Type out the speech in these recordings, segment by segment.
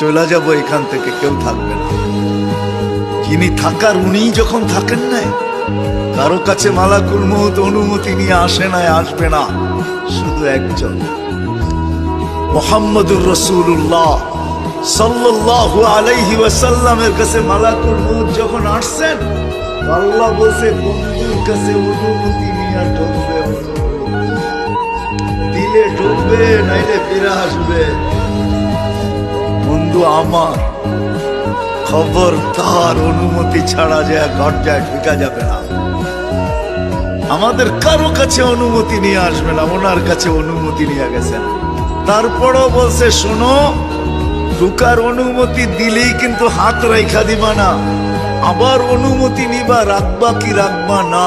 চলে যাব এখান থেকে, কেউ থাকবে না। যিনি থাকার উনিই যখন থাকেন নাই, কারো কাছে মালাকুল মউত অনুমতি নিয়ে আসে নাই, আসবে না। শুধু একজন মুহাম্মদুর রাসূলুল্লাহ সাল্লাল্লাহু আলাইহি ওয়াসাল্লামের কাছে মালাকুল মউত যখন আসছেন, আল্লাহ বলছে বন্ধুর কাছে অনুমতি নিয়ে ঢুকবে, দিলে ঢুকবে, নাইলে ফিরে আসবে। বন্ধু আমার, খবরদার অনুমতি ছাড়া যায় দরজায় ঢুকা যাবে না। আমাদের কারো কাছে অনুমতি নিয়ে আসবে না, ওনার কাছে অনুমতি নিয়ে গেছেন। তারপরও বলছে শোনো, ঢুকার অনুমতি দিলেই কিন্তু হাত রাইখা দিবা না, আবার অনুমতি নিবা, রাখবা কি রাখবা না।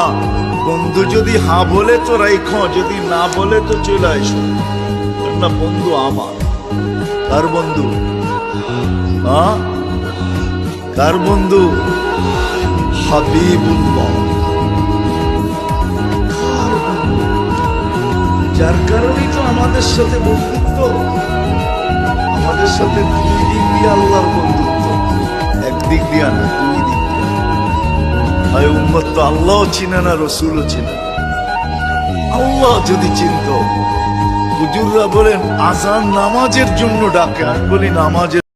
বন্ধু যদি হ্যাঁ বলে তো রাইখো, যদি না বলে তো চলে আসো না। বন্ধু আমার, কার বন্ধু? হ্যাঁ, কার বন্ধু? হাবিবুল্লাহ, যার কারণেই তো আমাদের সাথে বন্ধুত্ব, আমাদের সাথে দুই দিক দিয়ে আল্লাহর বন্ধুত্ব, একদিক দিয়া না, দুই দিক দিয়ে। আর উম্মত তো আল্লাহও চিনে না, রসুলও চিনে না। আল্লাহ যদি চিনত, হুজুররা বলেন আজান নামাজের জন্য ডাকে, আমি বলি নামাজের